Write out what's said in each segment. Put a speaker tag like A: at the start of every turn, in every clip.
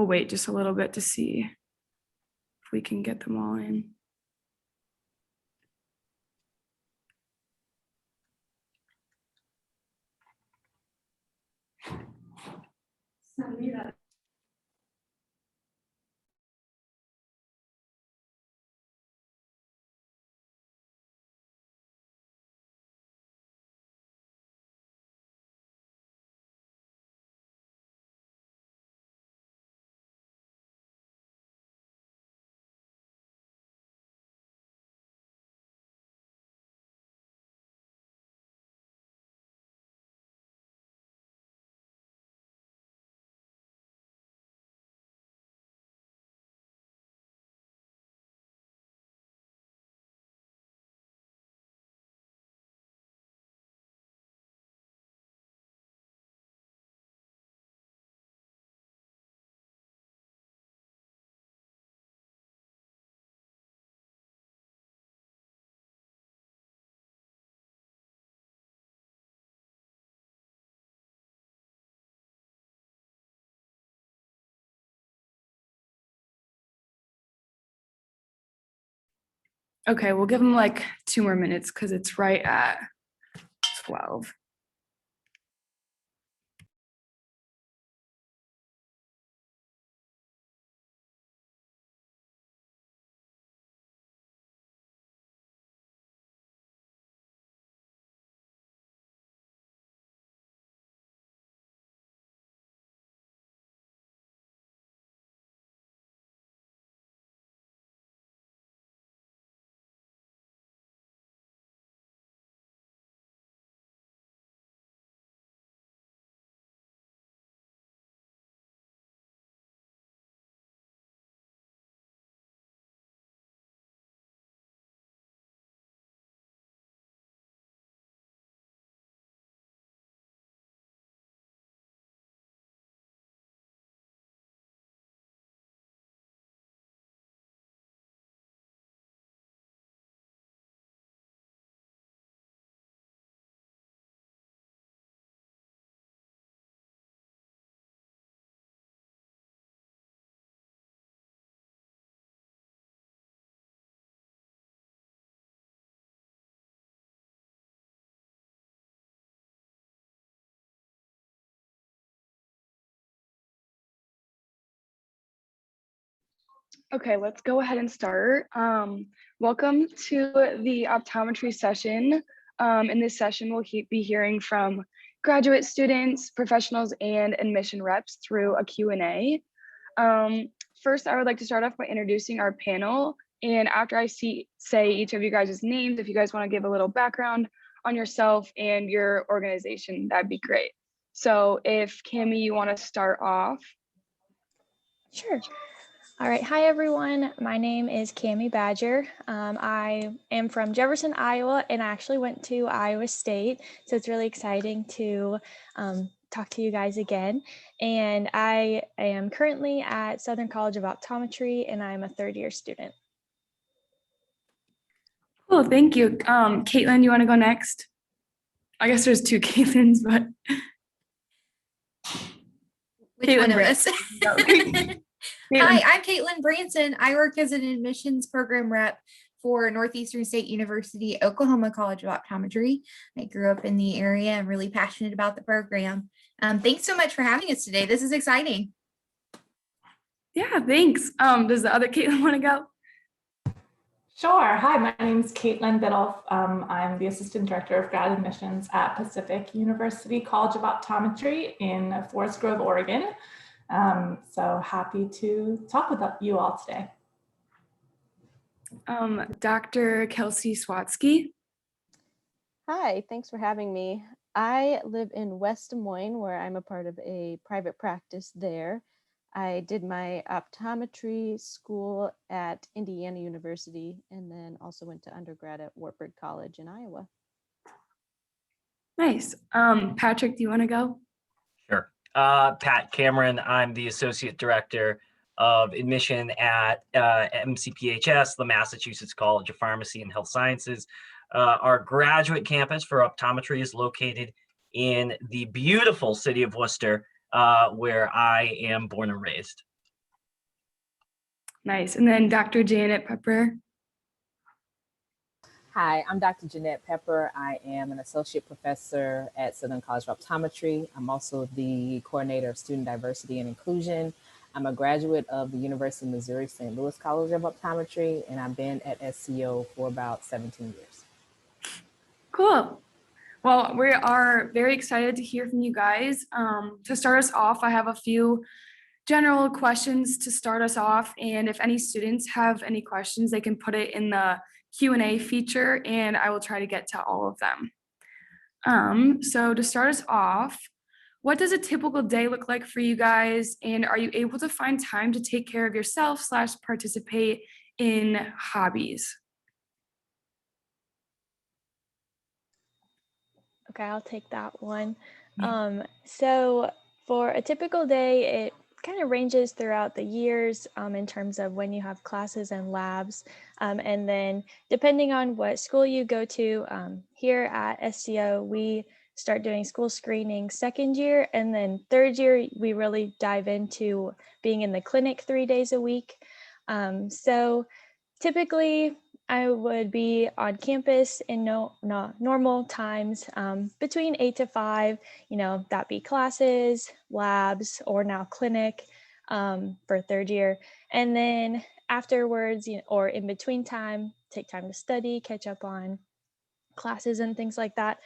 A: we'll wait just a little bit to see if we can get them all in. Okay, we'll give them like 2 more minutes because it's right at 12. Okay, let's go ahead and start. Welcome to the optometry session. In this session, we'll be hearing from graduate students, professionals, and admission reps through a Q&A. First, I would like to start off by introducing our panel. And after I say each of you guys' names, if you guys want to give a little background on yourself and your organization, that'd be great. So if Cami, you want to start off.
B: Sure. All right. Hi, everyone. My name is Cami Badger. I am from Jefferson, Iowa, and I actually went to Iowa State. So it's really exciting to talk to you guys again. And I am currently at Southern College of Optometry, and I'm a third-year student.
A: Cool, thank you. Caitlin, you want to go next? I guess there's 2 Caitlins, but
C: Which one of us?
A: Caitlin.
C: Hi, I'm Caitlin Branson. I work as an admissions program rep for Northeastern State University, Oklahoma College of Optometry. I grew up in the area. I'm really passionate about the program. Thanks so much for having us today. This is exciting.
A: Yeah, thanks. Does the other Caitlin want to go?
D: Sure. Hi, my name is Caitlin Biddulph. I'm the Assistant Director of Grad Admissions at Pacific University College of Optometry in Forest Grove, Oregon. So happy to talk with you all today.
A: Dr. Kelsey Swatsky.
E: Hi, thanks for having me. I live in West Des Moines, where I'm a part of a private practice there. I did my optometry school at Indiana University and then also went to undergrad at Wartburg College in Iowa.
A: Nice. Patrick, do you want to go?
F: Sure. Pat Cameron, I'm the Associate Director of Admission at MCPHS, the Massachusetts College of Pharmacy and Health Sciences. Our graduate campus for optometry is located in the beautiful city of Worcester, where I am born and raised.
A: Nice. And then Dr. Janet Pepper.
G: Hi, I'm Dr. Jeanette Pepper. I am an associate professor at Southern College of Optometry. I'm also the coordinator of student diversity and inclusion. I'm a graduate of the University of Missouri St. Louis College of Optometry, and I've been at SCO for about 17 years.
A: Cool. Well, we are very excited to hear from you guys. To start us off, I have a few general questions to start us off. And if any students have any questions, they can put it in the Q&A feature and I will try to get to all of them. So to start us off, what does a typical day look like for you guys? And are you able to find time to take care of yourself / participate in hobbies?
B: Okay, I'll take that one. So for a typical day, it kind of ranges throughout the years in terms of when you have classes and labs. And then depending on what school you go to, here at SCO, we start doing school screening second year, and then third year, we really dive into being in the clinic 3 days a week. So typically, I would be on campus in normal times between 8 to 5, that be classes, labs, or now clinic for third year. And then afterwards, or in between time, take time to study, catch up on classes and things like that.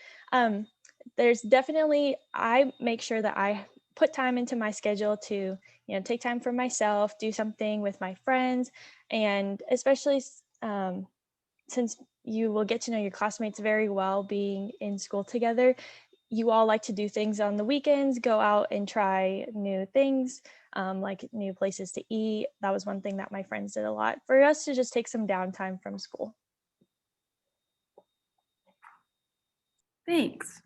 B: There's definitely, I make sure that I put time into my schedule to, take time for myself, do something with my friends, and especially since you will get to know your classmates very well being in school together, you all like to do things on the weekends, go out and try new things, like new places to eat. That was one thing that my friends did a lot for us to just take some downtime from school.
A: Thanks.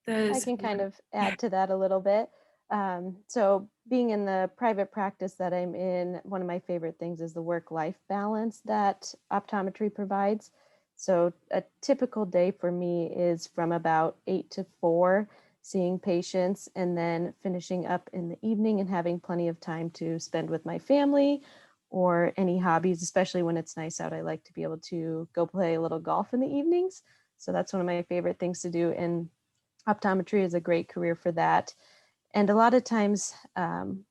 E: I can kind of add to that a little bit. So being in the private practice that I'm in, one of my favorite things is the work-life balance that optometry provides. So a typical day for me is from about 8 to 4, seeing patients, and then finishing up in the evening and having plenty of time to spend with my family or any hobbies, especially when it's nice out. I like to be able to go play a little golf in the evenings. So that's one of my favorite things to do. And optometry is a great career for that. And a lot of times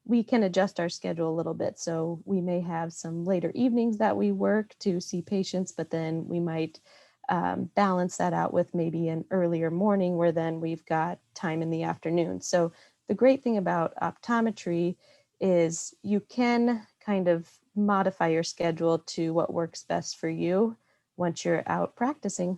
E: we can adjust our schedule a little bit. So we may have some later evenings that we work to see patients, but then we might balance that out with maybe an earlier morning where then we've got time in the afternoon. So the great thing about optometry is you can kind of modify your schedule to what works best for you once you're out practicing.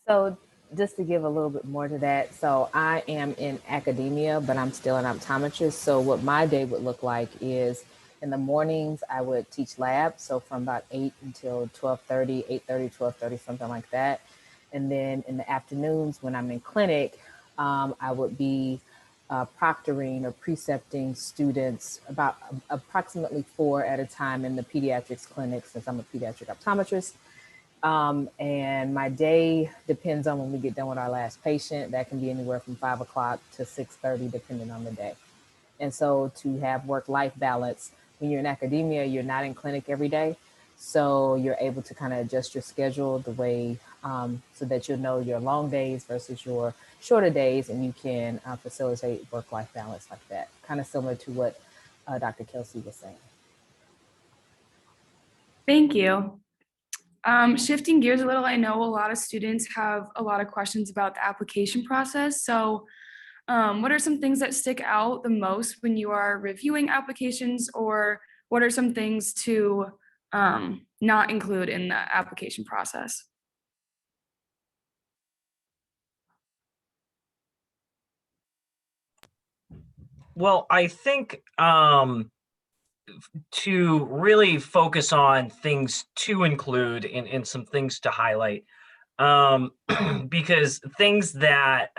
G: So just to give a little bit more to that, so I am in academia, but I'm still an optometrist. So what my day would look like is in the mornings, I would teach lab. So from about 8 until 12:30, 8:30, 12:30, something like that. And then in the afternoons when I'm in clinic, I would be proctoring or precepting students, about approximately 4 at a time in the pediatrics clinic, since I'm a pediatric optometrist. And my day depends on when we get done with our last patient. That can be anywhere from 5 o'clock to 6:30, depending on the day. And so to have work-life balance, when you're in academia, you're not in clinic every day. So you're able to kind of adjust your schedule the way, so that you'll know your long days versus your shorter days, and you can facilitate work-life balance like that. Kind of similar to what Dr. Kelsey was saying.
A: Thank you. Shifting gears a little, I know a lot of students have a lot of questions about the application process. So what are some things that stick out the most when you are reviewing applications, or what are some things to not include in the application process?
F: Well, I think to really focus on things to include and some things to highlight, because things that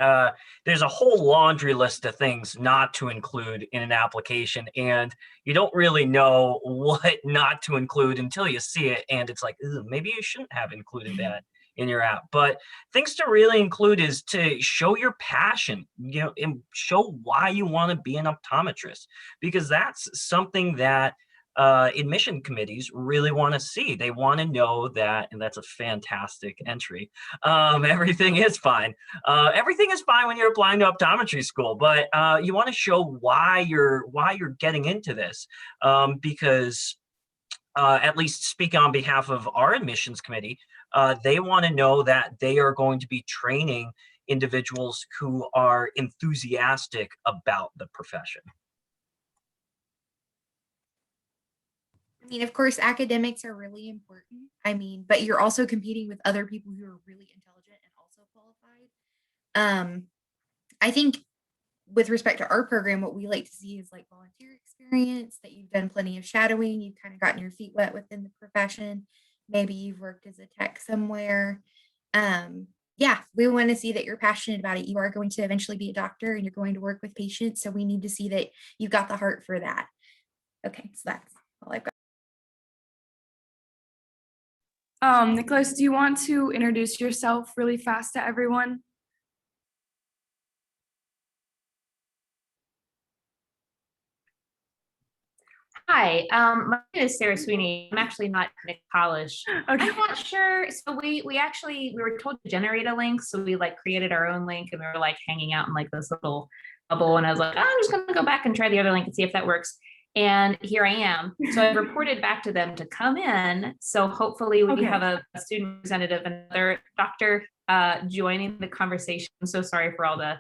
F: there's a whole laundry list of things not to include in an application, and you don't really know what not to include until you see it, and it's like, maybe you shouldn't have included that in your app. But things to really include is to show your passion, and show why you want to be an optometrist, because that's something that admission committees really want to see. They want to know that, and that's a fantastic entry. Everything is fine. Everything is fine when you're applying to optometry school, but you want to show why you're getting into this, because at least speaking on behalf of our admissions committee, they want to know that they are going to be training individuals who are enthusiastic about the profession.
C: I mean, of course, academics are really important. I mean, but you're also competing with other people who are really intelligent and also qualified. I think with respect to our program, what we like to see is like volunteer experience, that you've done plenty of shadowing, you've kind of gotten your feet wet within the profession. Maybe you've worked as a tech somewhere. Yeah, we want to see that you're passionate about it. You are going to eventually be a doctor and you're going to work with patients. So we need to see that you've got the heart for that. Okay, so that's all I've got.
A: Nicholas, do you want to introduce yourself really fast to everyone?
H: Hi, my name is Sarah Sweeney. I'm actually not in college.
A: Okay.
H: I'm not sure. So we were told to generate a link. So we like created our own link and we were like hanging out in like this little bubble. And I was like, I'm just going to go back and try the other link and see if that works. And here I am. So I reported back to them to come in. So hopefully we have a student representative, another doctor joining the conversation. I'm so sorry for all the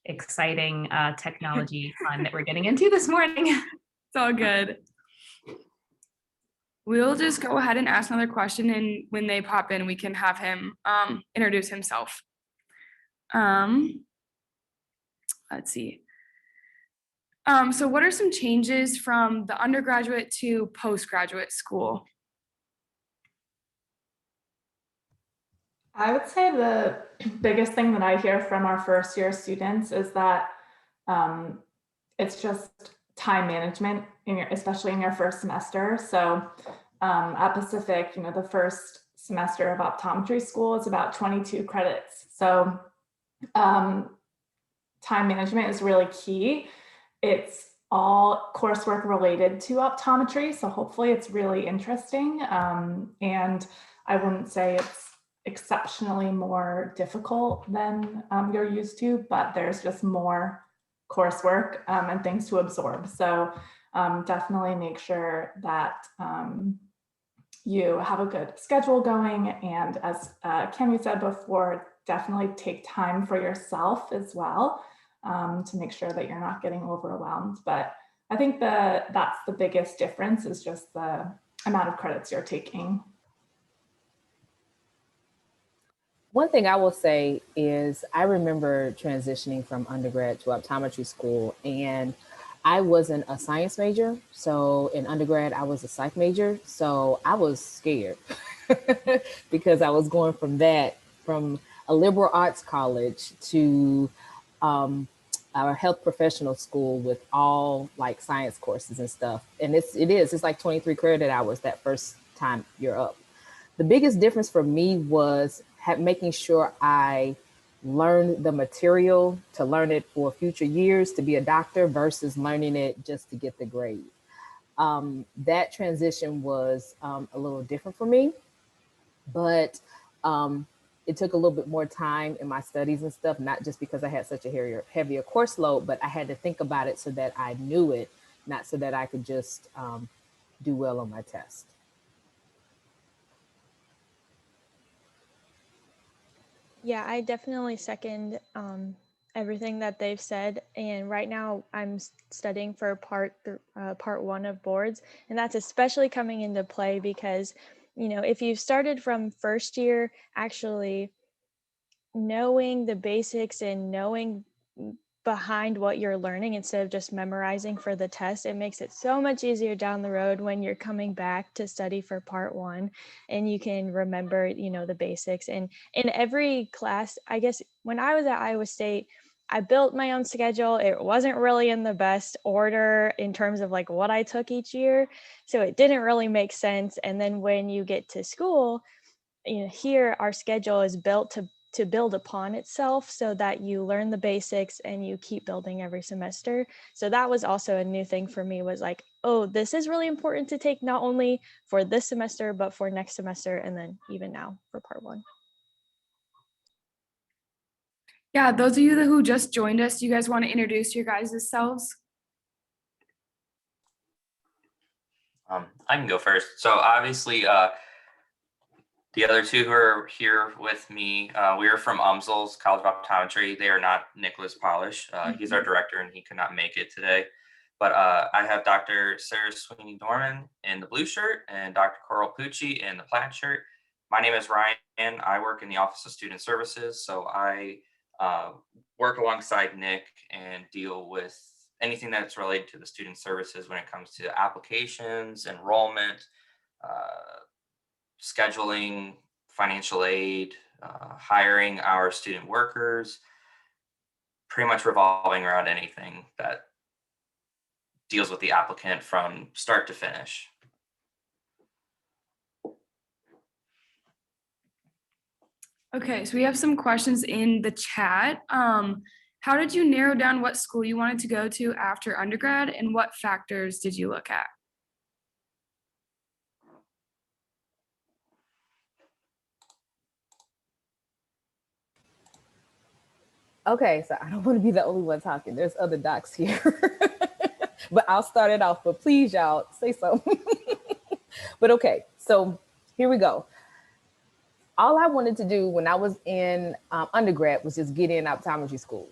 H: exciting technology fun that we're getting into this morning.
A: It's all good. We'll just go ahead and ask another question, and when they pop in, we can have him introduce himself. Let's see. So what are some changes from the undergraduate to postgraduate school?
D: I would say the biggest thing that I hear from our first year students is that it's just time management, especially in your first semester. So at Pacific, the first semester of optometry school is about 22 credits. So time management is really key. It's all coursework related to optometry. So hopefully it's really interesting. And I wouldn't say it's exceptionally more difficult than you're used to, but there's just more coursework and things to absorb. So definitely make sure that you have a good schedule going. And as Cami said before, definitely take time for yourself as well to make sure that you're not getting overwhelmed. But I think that's the biggest difference, is just the amount of credits you're taking.
G: One thing I will say is I remember transitioning from undergrad to optometry school, and I wasn't a science major. So in undergrad, I was a psych major. So I was scared because I was going from a liberal arts college to our health professional school with all like science courses and stuff. And it's like 23 credit hours that first time you're up. The biggest difference for me was making sure I learn the material to learn it for future years to be a doctor versus learning it just to get the grade. That transition was a little different for me, but it took a little bit more time in my studies and stuff, not just because I had such a heavier course load, but I had to think about it so that I knew it, not so that I could just do well on my test.
B: Yeah, I definitely second everything that they've said. And right now I'm studying for part one of boards. And that's especially coming into play because, if you started from first year, actually knowing the basics and knowing behind what you're learning instead of just memorizing for the test, it makes it so much easier down the road when you're coming back to study for part one and you can remember, the basics. And in every class, I guess when I was at Iowa State, I built my own schedule. It wasn't really in the best order in terms of like what I took each year. So it didn't really make sense. And then when you get to school, here our schedule is built to build upon itself so that you learn the basics and you keep building every semester. So that was also a new thing for me, was like, oh, this is really important to take not only for this semester, but for next semester, and then even now for part 1.
A: Yeah, those of you who just joined us, do you guys want to introduce your guys' selves?
I: I can go first. So obviously, the other two who are here with me, we are from UMSL's College of Optometry. They are not Nicholas Polish. He's our director and he could not make it today. But I have Dr. Sarah Sweeney Dorman in the blue shirt and Dr. Coral Pucci in the plaid shirt. My name is Ryan. I work in the Office of Student Services. So I work alongside Nick and deal with anything that's related to the student services when it comes to applications, enrollment, scheduling, financial aid, hiring our student workers, pretty much revolving around anything that deals with the applicant from start to finish.
A: Okay, so we have some questions in the chat. How did you narrow down what school you wanted to go to after undergrad, and what factors did you look at?
G: Okay, so I don't want to be the only one talking. There's other docs here, but I'll start it off. But please, y'all, say something. But okay, so here we go. All I wanted to do when I was in undergrad was just get in optometry school.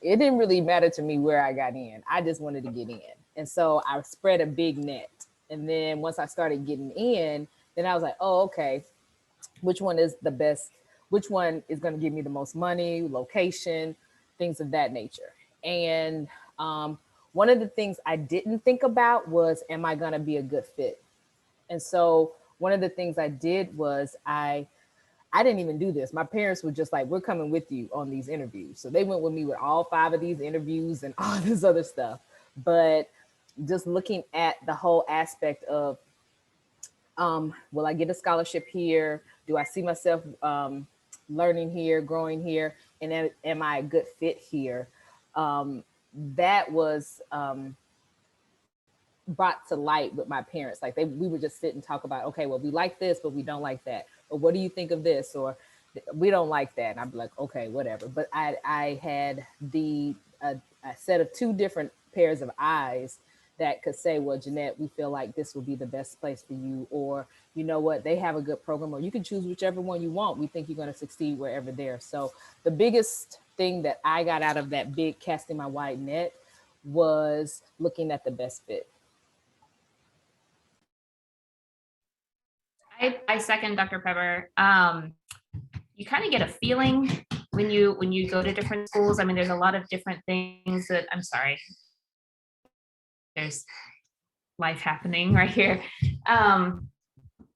G: It didn't really matter to me where I got in. I just wanted to get in. And so I spread a big net. And then once I started getting in, then I was like, oh, okay, which one is the best? Which one is going to give me the most money, location, things of that nature. And one of the things I didn't think about was, am I going to be a good fit? And so one of the things I did was I didn't even do this. My parents were just like, we're coming with you on these interviews. So they went with me with all 5 of these interviews and all this other stuff. But just looking at the whole aspect of, will I get a scholarship here? Do I see myself learning here, growing here? And am I a good fit here? That was brought to light with my parents. Like we would just sit and talk about, okay, well, we like this, but we don't like that. Or what do you think of this? Or we don't like that. And I'd be like, okay, whatever. But I had a set of 2 different pairs of eyes that could say, well, Jeanette, we feel like this will be the best place for you. Or, you know what, they have a good program, or you can choose whichever one you want. We think you're going to succeed wherever there. So the biggest thing that I got out of that big casting my wide net was looking at the best fit.
H: I second Dr. Pepper. You kind of get a feeling when you go to different schools. I mean, there's a lot of different things that, I'm sorry, there's life happening right here.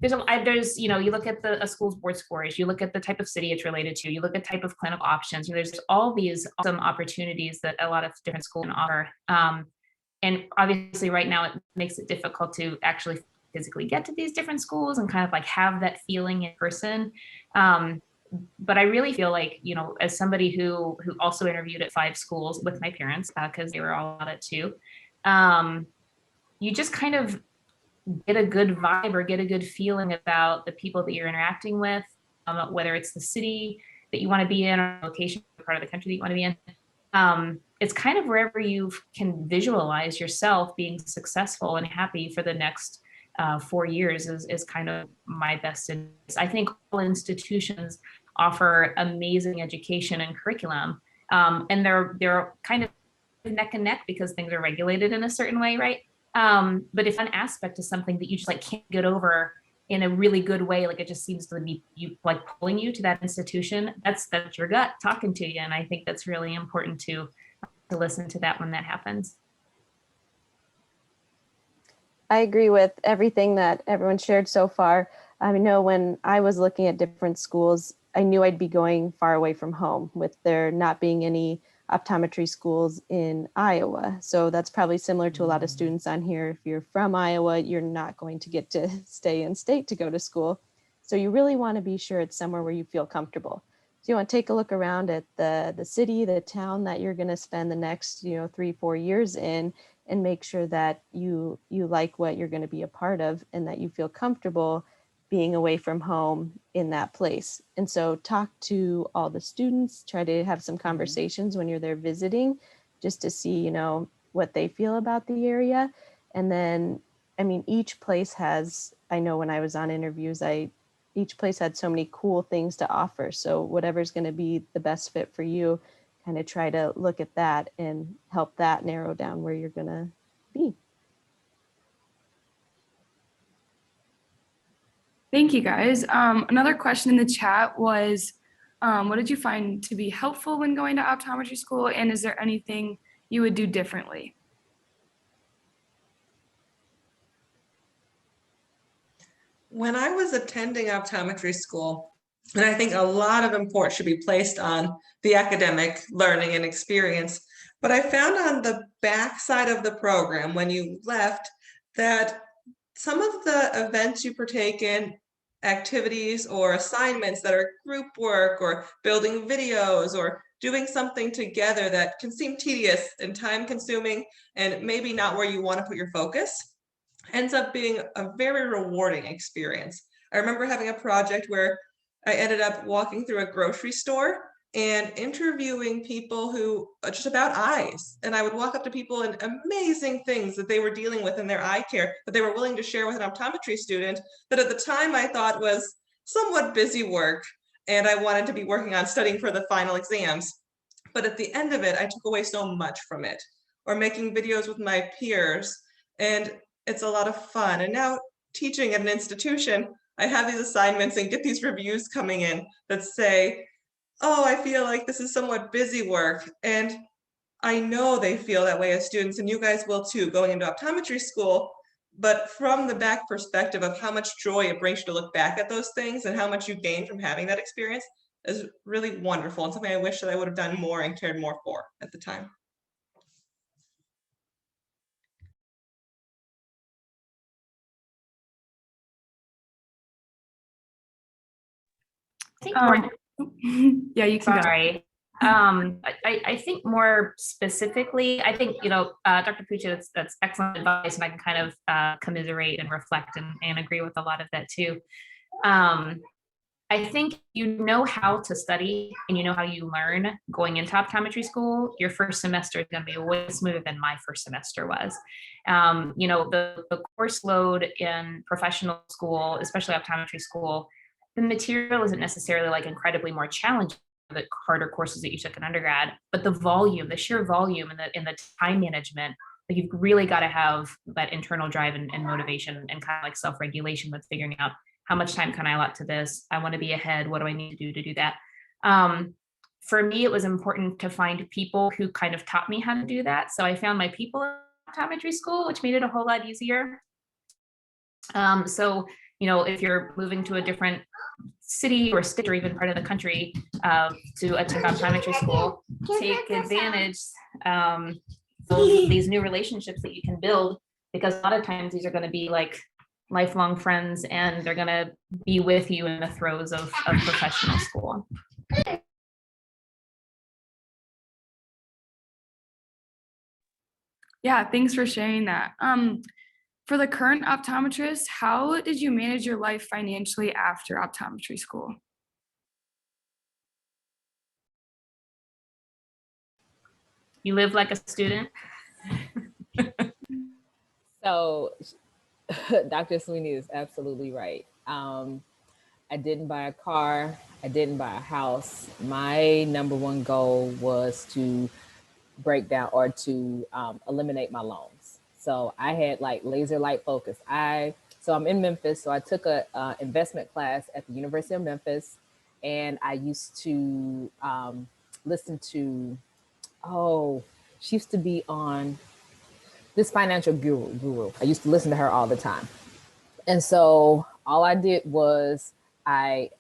H: There's you look at a school's board scores, you look at the type of city it's related to, you look at type of clinical options. There's all these awesome opportunities that a lot of different schools can offer. And obviously right now it makes it difficult to actually physically get to these different schools and kind of like have that feeling in person. But I really feel like, as somebody who also interviewed at 5 schools with my parents, because they were all at it too, you just kind of get a good vibe or get a good feeling about the people that you're interacting with, whether it's the city that you want to be in or location or part of the country that you want to be in. It's kind of wherever you can visualize yourself being successful and happy for the next 4 years is kind of my best advice. I think all institutions offer amazing education and curriculum, and they're kind of neck and neck because things are regulated in a certain way, right? But if an aspect is something that you just like can't get over in a really good way, like it just seems to be you like pulling you to that institution, that's your gut talking to you, and I think that's really important to listen to that when that happens.
E: I agree with everything that everyone shared so far. I know when I was looking at different schools, I knew I'd be going far away from home with there not being any optometry schools in Iowa. So that's probably similar to a lot of students on here. If you're from Iowa, you're not going to get to stay in state to go to school. So you really want to be sure it's somewhere where you feel comfortable. So you want to take a look around at the city, the town that you're going to spend the next, 3-4 years in, and make sure that you like what you're going to be a part of and that you feel comfortable being away from home in that place. And so talk to all the students, try to have some conversations when you're there visiting, just to see, what they feel about the area. And then, I mean, each place has, I know when I was on interviews, each place had so many cool things to offer. So whatever's going to be the best fit for you, kind of try to look at that and help that narrow down where you're going to be.
A: Thank you, guys. Another question in the chat was, what did you find to be helpful when going to optometry school? And is there anything you would do differently?
J: When I was attending optometry school, and I think a lot of import should be placed on the academic learning and experience, but I found on the back side of the program when you left that some of the events you partake in, activities or assignments that are group work or building videos or doing something together that can seem tedious and time consuming and maybe not where you want to put your focus, ends up being a very rewarding experience. I remember having a project where I ended up walking through a grocery store and interviewing people who just about eyes. And I would walk up to people and amazing things that they were dealing with in their eye care that they were willing to share with an optometry student that at the time I thought was somewhat busy work. And I wanted to be working on studying for the final exams. But at the end of it, I took away so much from it. Or making videos with my peers. And it's a lot of fun. And now teaching at an institution, I have these assignments and get these reviews coming in that say, oh, I feel like this is somewhat busy work. And I know they feel that way as students, and you guys will too, going into optometry school. But from the back perspective of how much joy it brings you to look back at those things and how much you gain from having that experience is really wonderful and something I wish that I would have done more and cared more for at the time.
H: I think more,
A: yeah, you can
H: sorry. I think more specifically, I think, Dr. Puccia, that's excellent advice, and I can kind of commiserate and reflect and agree with a lot of that too. I think you know how to study and you know how you learn going into optometry school. Your first semester is going to be way smoother than my first semester was. The course load in professional school, especially optometry school, the material isn't necessarily like incredibly more challenging than the harder courses that you took in undergrad, but the volume, the sheer volume and the time management, like you've really got to have that internal drive and motivation and kind of like self-regulation with figuring out how much time can I allot to this? I want to be ahead. What do I need to do that? For me, it was important to find people who kind of taught me how to do that. So I found my people in optometry school, which made it a whole lot easier. If you're moving to a different city or state or even part of the country to attend optometry school, take advantage of these new relationships that you can build, because a lot of times these are going to be like lifelong friends and they're going to be with you in the throes of professional school.
A: Yeah, thanks for sharing that. For the current optometrist, how did you manage your life financially after optometry school?
H: You live like a student?
G: So Dr. Sweeney is absolutely right. I didn't buy a car. I didn't buy a house. My number one goal was to break down or to eliminate my loans. So I had like laser light focus. So I'm in Memphis. So I took a investment class at the University of Memphis, and I used to listen to, she used to be on this financial guru. I used to listen to her all the time. And so all I did was I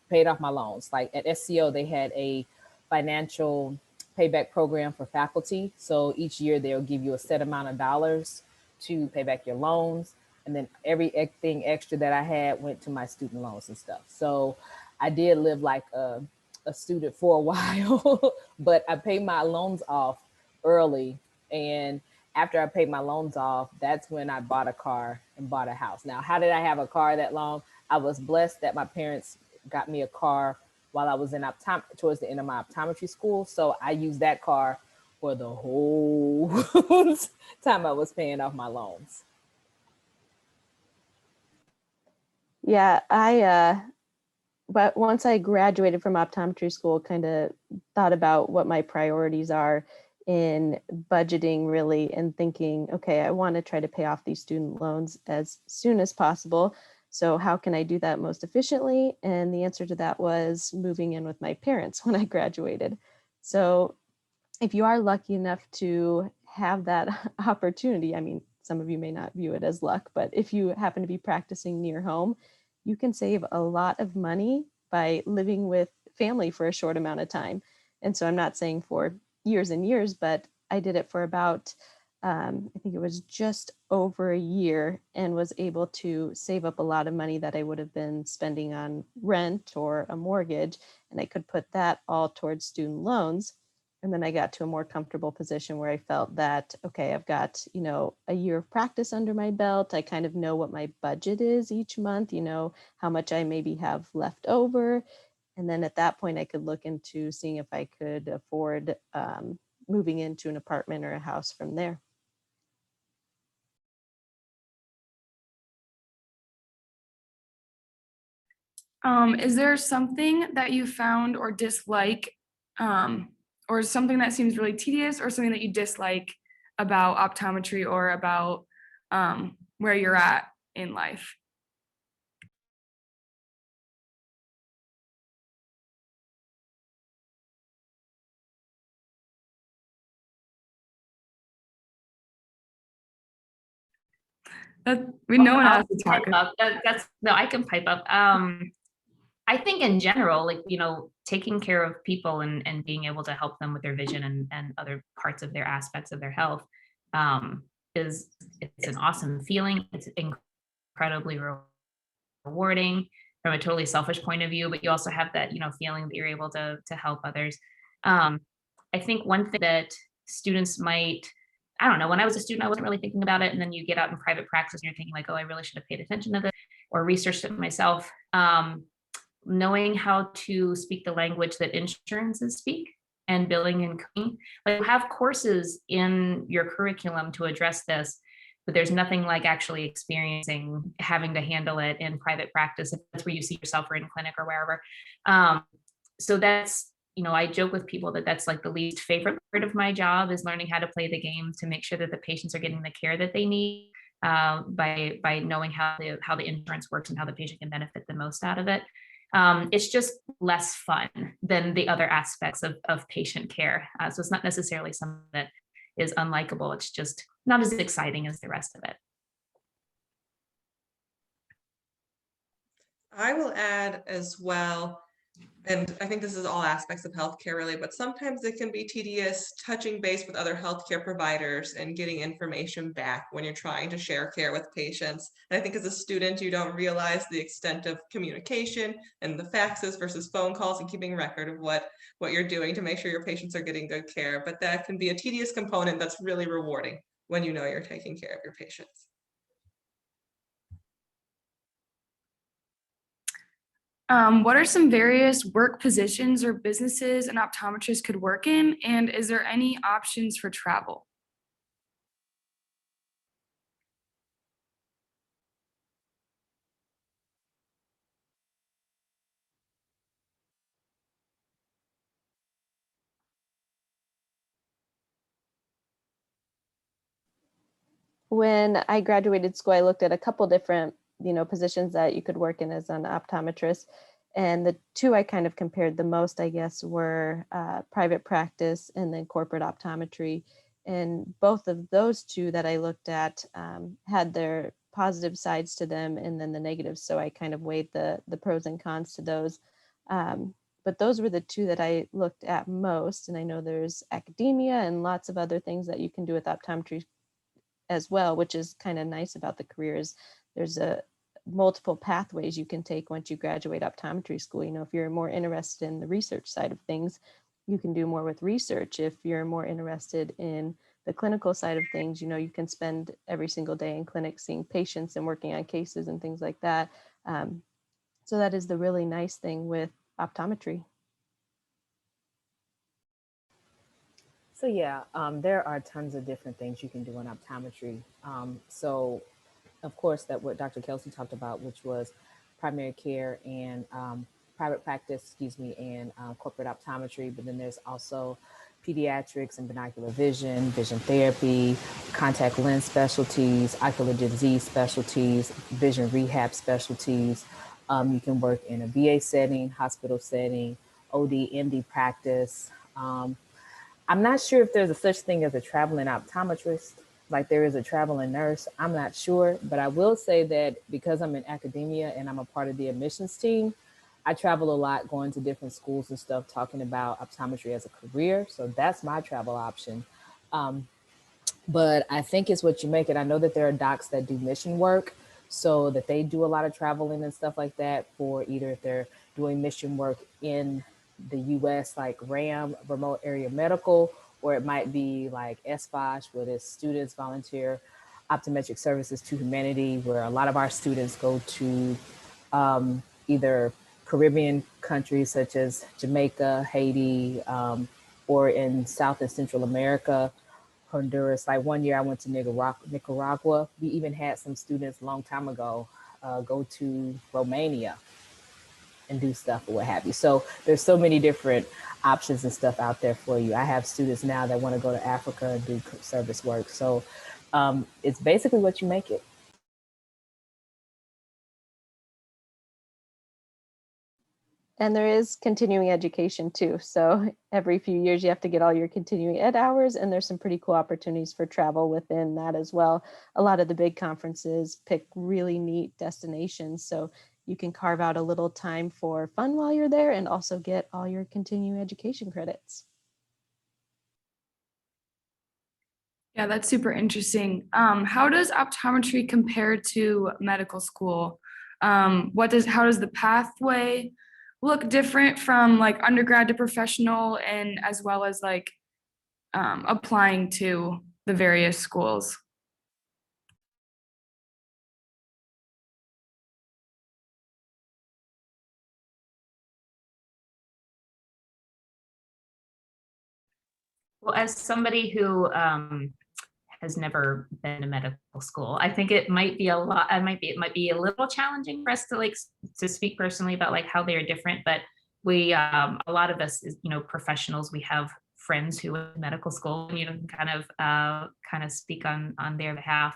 G: paid off my loans. Like at SCO, they had a financial payback program for faculty. So each year they'll give you a set amount of dollars to pay back your loans. And then everything extra that I had went to my student loans and stuff. So I did live like a student for a while, but I paid my loans off early. And after I paid my loans off, that's when I bought a car and bought a house. Now, how did I have a car that long? I was blessed that my parents got me a car while I was in towards the end of my optometry school. So I used that car for the whole time I was paying off my loans.
E: Yeah, but once I graduated from optometry school, kind of thought about what my priorities are in budgeting really, and thinking, okay, I want to try to pay off these student loans as soon as possible. So how can I do that most efficiently? And the answer to that was moving in with my parents when I graduated. So if you are lucky enough to have that opportunity, I mean, some of you may not view it as luck, but if you happen to be practicing near home, you can save a lot of money by living with family for a short amount of time. And so I'm not saying for years and years, but I did it for about, I think it was just over a year, and was able to save up a lot of money that I would have been spending on rent or a mortgage. And I could put that all towards student loans. And then I got to a more comfortable position where I felt that, okay, I've got, a year of practice under my belt. I kind of know what my budget is each month, how much I maybe have left over. And then at that point, I could look into seeing if I could afford moving into an apartment or a house from there.
A: Is there something that you found or dislike, or something that seems really tedious, or something that you dislike about optometry, or about where you're at in life? No one else to talk.
H: I can pipe up. I think in general, like, taking care of people and being able to help them with their vision and other parts of their aspects of their health, it's an awesome feeling. It's incredibly rewarding from a totally selfish point of view, but you also have that, feeling that you're able to help others. I think one thing that students might, I don't know, when I was a student, I wasn't really thinking about it. And then you get out in private practice and you're thinking like, oh, I really should have paid attention to this or researched it myself. Knowing how to speak the language that insurances speak and billing and coding. Like, you have courses in your curriculum to address this, but there's nothing like actually having to handle it in private practice, if that's where you see yourself, or in clinic or wherever. So that's, I joke with people that that's like the least favorite part of my job, is learning how to play the game to make sure that the patients are getting the care that they need, by knowing how the insurance works and how the patient can benefit the most out of it. It's just less fun than the other aspects of patient care. So it's not necessarily something that is unlikable. It's just not as exciting as the rest of it.
J: I will add as well, and I think this is all aspects of healthcare really, but sometimes it can be tedious touching base with other healthcare providers and getting information back when you're trying to share care with patients. And I think as a student, you don't realize the extent of communication and the faxes versus phone calls, and keeping record of what you're doing to make sure your patients are getting good care. But that can be a tedious component that's really rewarding when you know you're taking care of your patients.
A: What are some various work positions or businesses an optometrist could work in? And is there any options for travel?
E: When I graduated school, I looked at a couple different, positions that you could work in as an optometrist. And the two I kind of compared the most, I guess, were private practice and then corporate optometry. And both of those two that I looked at had their positive sides to them and then the negatives. So I kind of weighed the pros and cons to those. But those were the two that I looked at most. And I know there's academia and lots of other things that you can do with optometry as well, which is kind of nice about the career is there's a multiple pathways you can take once you graduate optometry school. You know, if you're more interested in the research side of things, you can do more with research. If you're more interested in the clinical side of things, you know, you can spend every single day in clinic seeing patients and working on cases and things like that. So that is the really nice thing with optometry.
G: So yeah, there are tons of different things you can do in optometry. So of course, that what Dr. Kelsey talked about, which was primary care and private practice, excuse me, and corporate optometry. But then there's also pediatrics and binocular vision, vision therapy, contact lens specialties, ocular disease specialties, vision rehab specialties. You can work in a VA setting, hospital setting, OD, MD practice. I'm not sure if there's a such thing as a traveling optometrist, like there is a traveling nurse. I'm not sure, but I will say that because I'm in academia and I'm a part of the admissions team, I travel a lot going to different schools and stuff, talking about optometry as a career. So that's my travel option. But I think it's what you make it. I know that there are docs that do mission work, so that they do a lot of traveling and stuff like that for either if they're doing mission work in the US, like RAM, remote area medical, or it might be like SFOSH, where it's Students Volunteer Optometric Services to Humanity, where a lot of our students go to either Caribbean countries such as Jamaica, Haiti, or in South and Central America, Honduras. Like one year I went to Nicaragua. We even had some students a long time ago go to Romania and do stuff or what have you. So there's so many different options and stuff out there for you. I have students now that want to go to Africa and do service work. So it's basically what you make it.
E: And there is continuing education too. So every few years you have to get all your continuing ed hours, and there's some pretty cool opportunities for travel within that as well. A lot of the big conferences pick really neat destinations, so you can carve out a little time for fun while you're there and also get all your continuing education credits.
A: Yeah, that's super interesting. How does optometry compare to medical school? How does the pathway look different from like undergrad to professional, and as well as like applying to the various schools?
H: Well, as somebody who has never been to medical school, I think it might be it might be a little challenging for us to to speak personally about like how they are different. But we, a lot of us, professionals, we have friends who went to medical school, and kind of speak on their behalf.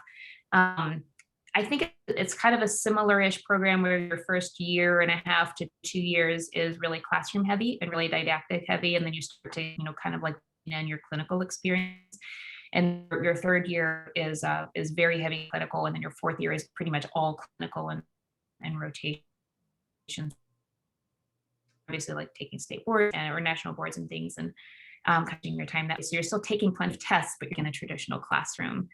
H: I think it's kind of a similar-ish program where your first year and a half to 2 years is really classroom heavy and really didactic heavy, and then you start to kind of like in your clinical experience. And your third year is very heavy clinical, and then your fourth year is pretty much all clinical and rotations. Obviously, like taking state boards or national boards and things, and cutting your time that way. So you're still taking plenty of tests, but you're in a traditional classroom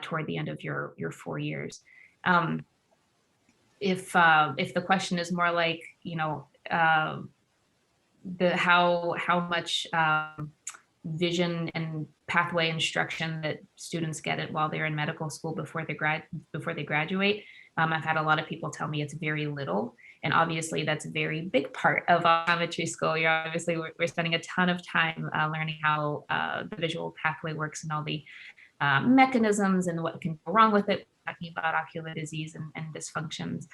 H: toward the end of your 4 years. If the question is more like how much vision and pathway instruction that students get it while they're in medical school before they graduate, I've had a lot of people tell me it's very little, and obviously that's a very big part of optometry school. We're spending a ton of time learning how the visual pathway works and all the mechanisms and what can go wrong with it, talking about ocular disease and dysfunctions.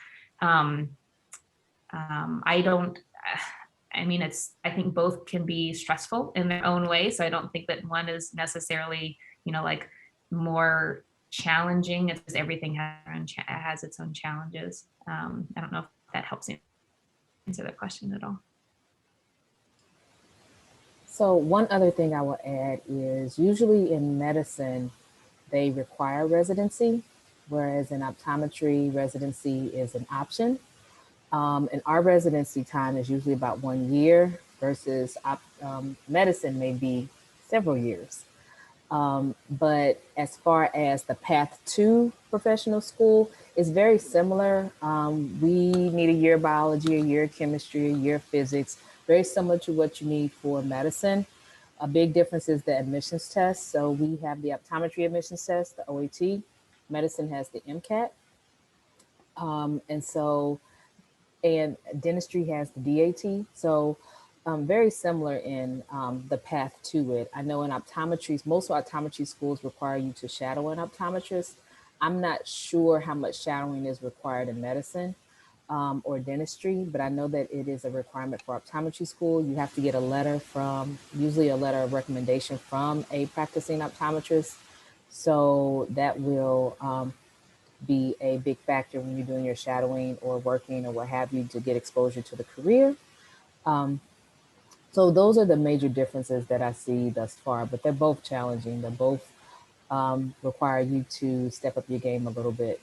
H: I think both can be stressful in their own way. So I don't think that one is necessarily, like more challenging. It's just everything has its own challenges. I don't know if that helps answer that question at all.
G: So one other thing I will add is usually in medicine, they require residency, whereas in optometry, residency is an option. And our residency time is usually about 1 year versus medicine may be several years. But as far as the path to professional school, it's very similar. We need a year of biology, a year of chemistry, a year of physics, very similar to what you need for medicine. A big difference is the admissions test. So we have the optometry admissions test, the OAT. Medicine has the MCAT. And dentistry has the DAT. So very similar in the path to it. I know in optometry, most optometry schools require you to shadow an optometrist. I'm not sure how much shadowing is required in medicine or dentistry, but I know that it is a requirement for optometry school. You have to get a letter usually a letter of recommendation from a practicing optometrist. So that will be a big factor when you're doing your shadowing or working or what have you to get exposure to the career. So those are the major differences that I see thus far, but they're both challenging. They both require you to step up your game a little bit.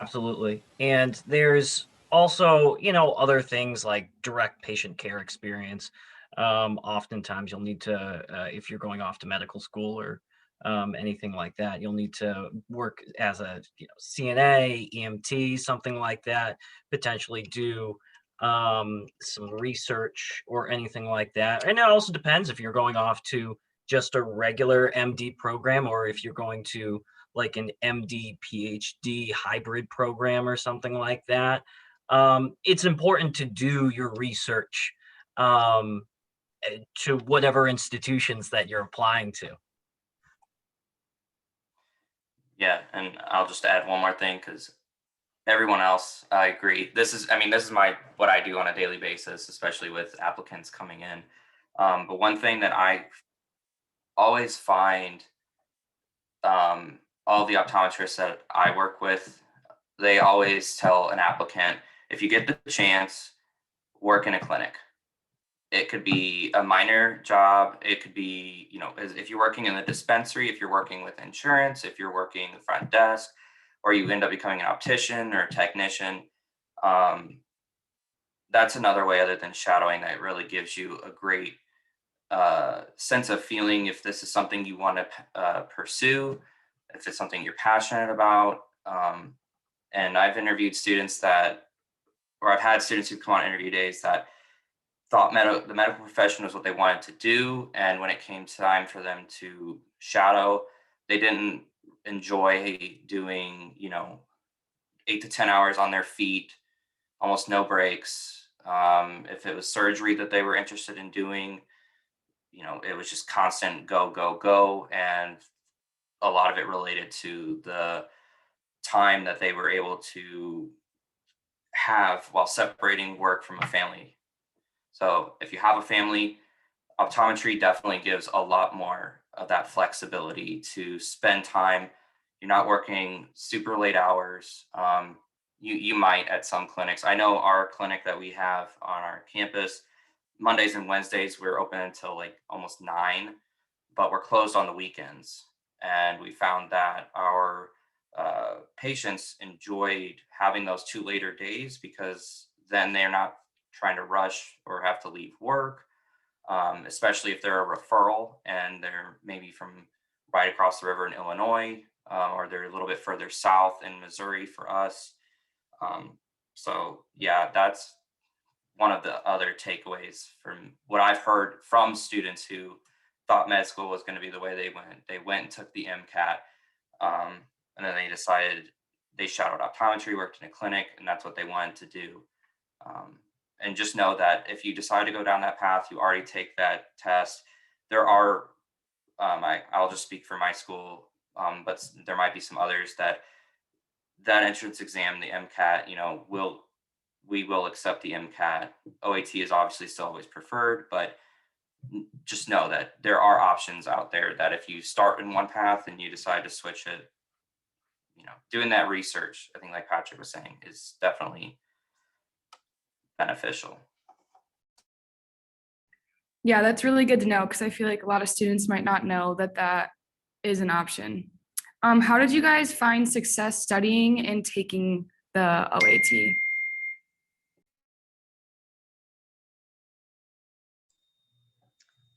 F: Absolutely. And there's also, other things like direct patient care experience. Oftentimes you'll need to, if you're going off to medical school or anything like that, you'll need to work as a CNA, EMT, something like that, potentially do some research or anything like that. And it also depends if you're going off to just a regular MD program or if you're going to like an MD PhD hybrid program or something like that. It's important to do your research to whatever institutions that you're applying to.
I: Yeah, and I'll just add one more thing because everyone else, I agree. This is what I do on a daily basis, especially with applicants coming in. But one thing that I always find, all the optometrists that I work with, they always tell an applicant, if you get the chance, work in a clinic. It could be a minor job. It could be, if you're working in the dispensary, if you're working with insurance, if you're working the front desk, or you end up becoming an optician or a technician. That's another way other than shadowing that really gives you a great sense of feeling if this is something you want to pursue, if it's something you're passionate about. And I've interviewed students I've had students who come on interview days that thought the medical profession was what they wanted to do. And when it came time for them to shadow, they didn't enjoy doing, 8 to 10 hours on their feet, almost no breaks. If it was surgery that they were interested in doing, it was just constant go, go, go. And a lot of it related to the time that they were able to have while separating work from a family. So if you have a family, optometry definitely gives a lot more of that flexibility to spend time. You're not working super late hours. You might at some clinics. I know our clinic that we have on our campus, Mondays and Wednesdays, we're open until like almost 9, but we're closed on the weekends. And we found that our patients enjoyed having those 2 later days because then they're not trying to rush or have to leave work, especially if they're a referral and they're maybe from right across the river in Illinois, or they're a little bit further south in Missouri for us. So yeah, that's one of the other takeaways from what I've heard from students who thought med school was going to be the way they went. They went and took the MCAT, and then they decided they shadowed optometry, worked in a clinic, and that's what they wanted to do. And just know that if you decide to go down that path, you already take that test. There are, I'll just speak for my school, but there might be some others that entrance exam, the MCAT, we will accept the MCAT. OAT is obviously still always preferred, but just know that there are options out there that if you start in one path and you decide to switch it, doing that research, I think like Patrick was saying, is definitely beneficial.
A: Yeah, that's really good to know because I feel like a lot of students might not know that is an option. How did you guys find success studying and taking the OAT?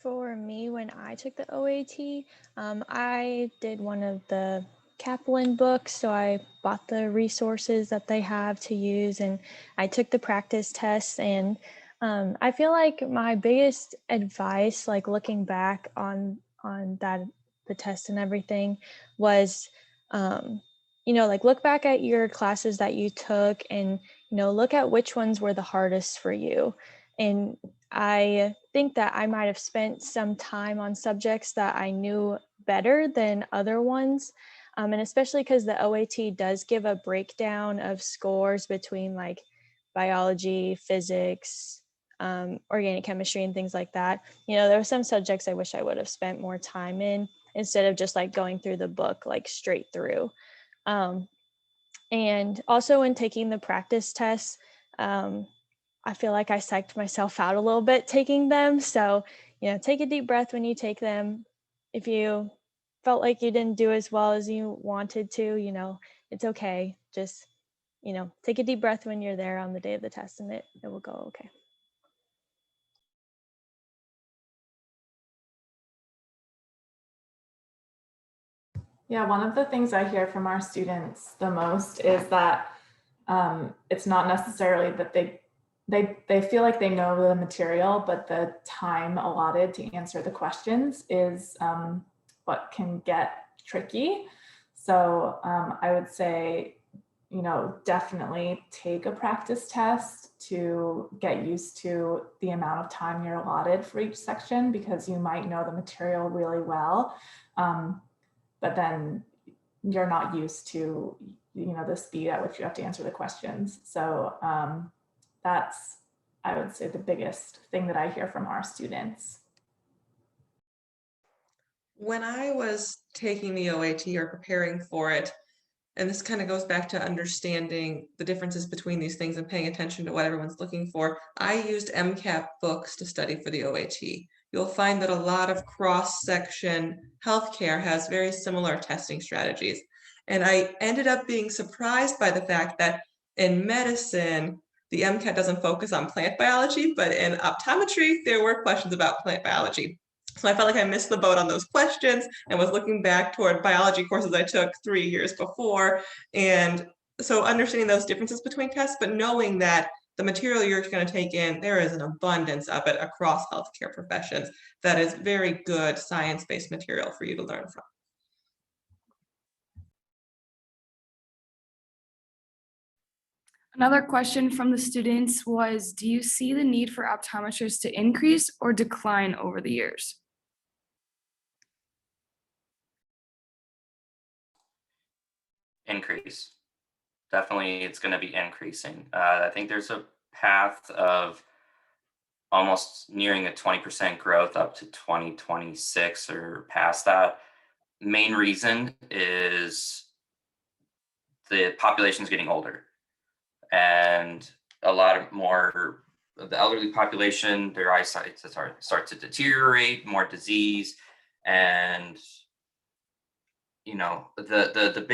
B: For me, when I took the OAT, I did one of the Kaplan books, so I bought the resources that they have to use, and I took the practice tests. And I feel like my biggest advice, like looking back on that the test and everything, was, like look back at your classes that you took, and look at which ones were the hardest for you. And I think that I might have spent some time on subjects that I knew better than other ones. And especially because the OAT does give a breakdown of scores between like biology, physics, organic chemistry, and things like that. There were some subjects I wish I would have spent more time in instead of just like going through the book like straight through. And also when taking the practice tests, I feel like I psyched myself out a little bit taking them. So, take a deep breath when you take them. If you felt like you didn't do as well as you wanted to, it's okay. Just, take a deep breath when you're there on the day of the test, and it will go okay.
D: Yeah, one of the things I hear from our students the most is that it's not necessarily that they feel like they know the material, but the time allotted to answer the questions is what can get tricky. So I would say, definitely take a practice test to get used to the amount of time you're allotted for each section, because you might know the material really well, but then you're not used to, the speed at which you have to answer the questions. So that's, I would say, the biggest thing that I hear from our students.
J: When I was taking the OAT or preparing for it, and this kind of goes back to understanding the differences between these things and paying attention to what everyone's looking for, I used MCAP books to study for the OAT. You'll find that a lot of cross-section healthcare has very similar testing strategies. And I ended up being surprised by the fact that in medicine, the MCAT doesn't focus on plant biology, but in optometry, there were questions about plant biology. So I felt like I missed the boat on those questions and was looking back toward biology courses I took 3 years before. And so understanding those differences between tests, but knowing that the material you're going to take in, there is an abundance of it across healthcare professions that is very good science-based material for you to learn from.
A: Another question from the students was, do you see the need for optometrists to increase or decline over the years?
I: Increase. Definitely, it's going to be increasing. I think there's a path of almost nearing a 20% growth up to 2026 or past that. Main reason is the population is getting older, and a lot of more of the elderly population, their eyesight start to deteriorate, more disease, and the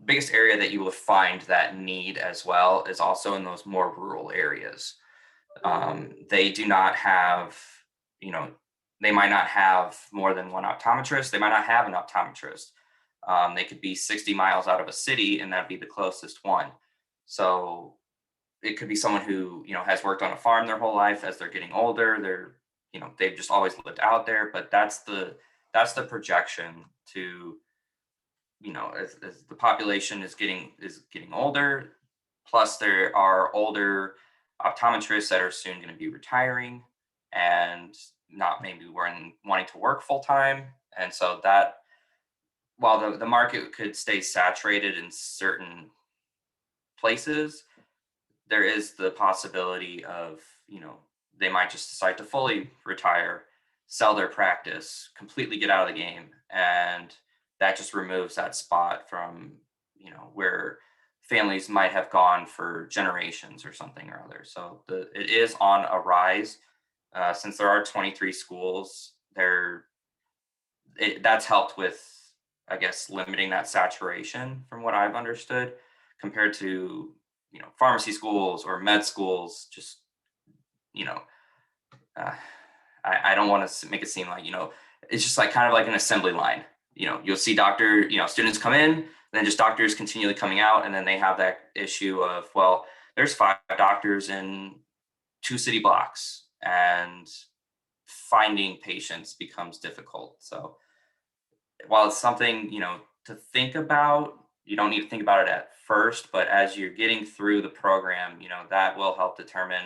I: biggest area that you will find that need as well is also in those more rural areas. They do not have, they might not have more than one optometrist. They might not have an optometrist. They could be 60 miles out of a city, and that'd be the closest one. So it could be someone who, has worked on a farm their whole life. As they're getting older, they've just always lived out there. But that's the projection to, as the population is getting older, plus there are older optometrists that are soon going to be retiring and not maybe wanting to work full time. And so that, while the market could stay saturated in certain places, there is the possibility of, they might just decide to fully retire, sell their practice, completely get out of the game, and that just removes that spot from, where families might have gone for generations or something or other. So it is on a rise. Since there are 23 schools, that's helped with, I guess, limiting that saturation from what I've understood, compared to, pharmacy schools or med schools. Just, I don't want to make it seem like, it's just like kind of like an assembly line. You'll see students come in, then just doctors continually coming out, and then they have that issue of, well, there's 5 doctors in 2 city blocks, and finding patients becomes difficult. So while it's something, to think about, you don't need to think about it at first, but as you're getting through the program, that will help determine,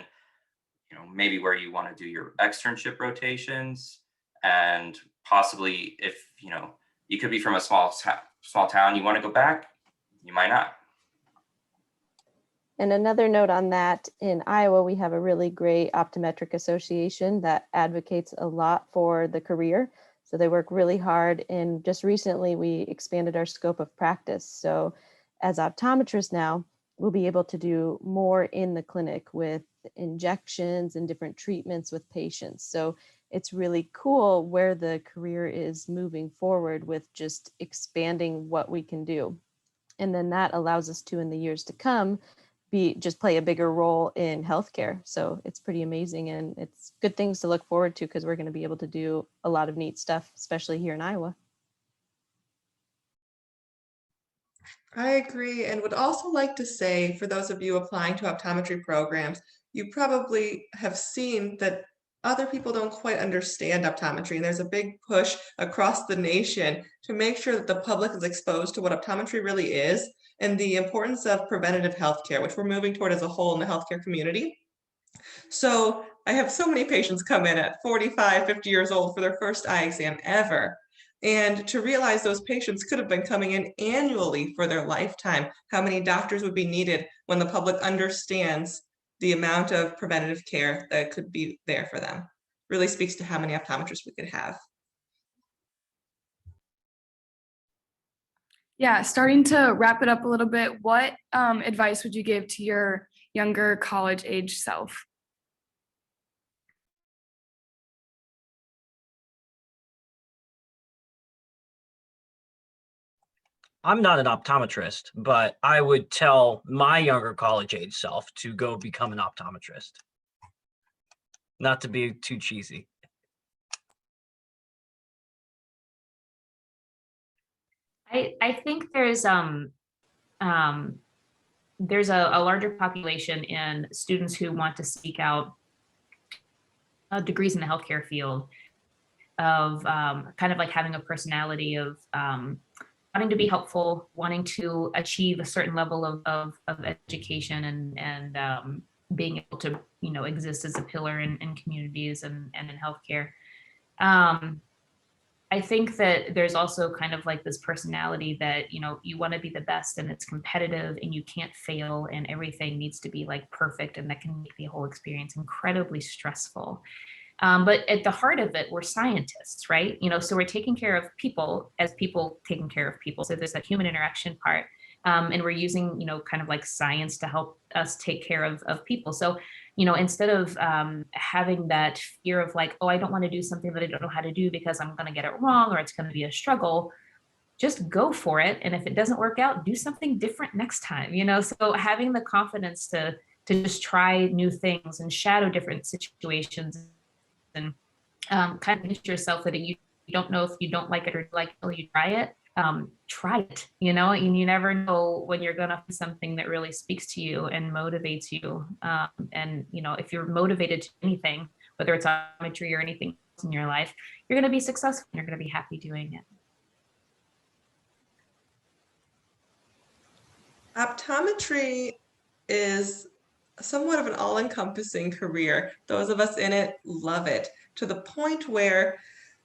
I: maybe where you want to do your externship rotations, and possibly if, you could be from a small town, you want to go back, you might not.
E: And another note on that, in Iowa, we have a really great optometric association that advocates a lot for the career. So they work really hard. And just recently, we expanded our scope of practice. So as optometrists now, we'll be able to do more in the clinic with injections and different treatments with patients. So it's really cool where the career is moving forward with just expanding what we can do. And then that allows us to, in the years to come, just play a bigger role in healthcare. So it's pretty amazing, and it's good things to look forward to, because we're going to be able to do a lot of neat stuff, especially here in Iowa.
J: I agree, and would also like to say, for those of you applying to optometry programs, you probably have seen that other people don't quite understand optometry, and there's a big push across the nation to make sure that the public is exposed to what optometry really is and the importance of preventative healthcare, which we're moving toward as a whole in the healthcare community. So I have so many patients come in at 45, 50 years old for their first eye exam ever. And to realize those patients could have been coming in annually for their lifetime, how many doctors would be needed when the public understands the amount of preventative care that could be there for them. Really speaks to how many optometrists we could have.
A: Yeah, starting to wrap it up a little bit, what advice would you give to your younger college age self?
F: I'm not an optometrist, but I would tell my younger college age self to go become an optometrist. Not to be too cheesy.
H: I think there's a larger population in students who want to seek out degrees in the healthcare field, of kind of like having a personality of wanting to be helpful, wanting to achieve a certain level of education, and being able to exist as a pillar in communities and in healthcare. I think that there's also kind of like this personality that, you want to be the best, and it's competitive, and you can't fail, and everything needs to be like perfect, and that can make the whole experience incredibly stressful. But at the heart of it, we're scientists, right? So we're taking care of people as people taking care of people. So there's that human interaction part. And we're using, kind of like science to help us take care of people. So, instead of having that fear of like, oh, I don't want to do something that I don't know how to do because I'm going to get it wrong, or it's going to be a struggle, just go for it. And if it doesn't work out, do something different next time, so having the confidence to just try new things and shadow different situations, and kind of convince yourself that you don't know if you don't like it or like until you try it. Try it, and you never know when you're going to find something that really speaks to you and motivates you. And if you're motivated to anything, whether it's optometry or anything else in your life, you're going to be successful. You're going to be happy doing it.
J: Optometry is somewhat of an all-encompassing career. Those of us in it love it, to the point where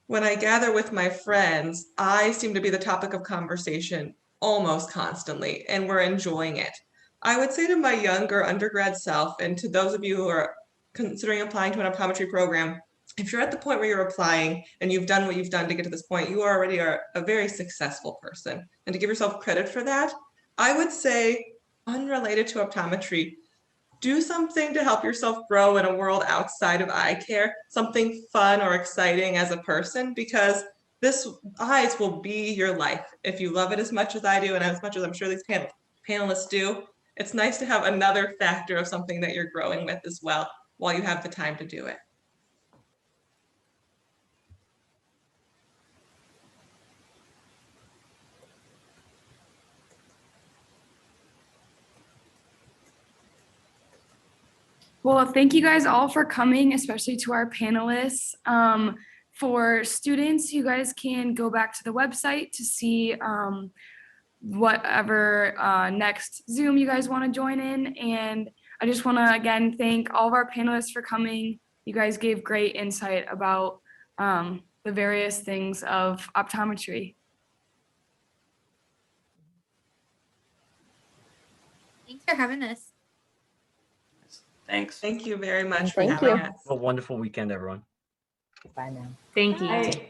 J: when I gather with my friends, I seem to be the topic of conversation almost constantly, and we're enjoying it. I would say to my younger undergrad self, and to those of you who are considering applying to an optometry program, if you're at the point where you're applying and you've done what you've done to get to this point, you already are a very successful person. And to give yourself credit for that, I would say, unrelated to optometry, do something to help yourself grow in a world outside of eye care, something fun or exciting as a person, because this eyes will be your life. If you love it as much as I do, and as much as I'm sure these panelists do, it's nice to have another factor of something that you're growing with as well, while you have the time to do it.
A: Well, thank you guys all for coming, especially to our panelists. For students, you guys can go back to the website to see whatever next Zoom you guys want to join in. And I just want to again thank all of our panelists for coming. You guys gave great insight about the various things of optometry.
C: Thanks for having us.
I: Thank
J: Thank you very much for
E: Thank
J: having
E: you.
J: us.
F: Have a wonderful weekend, everyone.
G: Bye now.
H: Thank you.
D: Bye.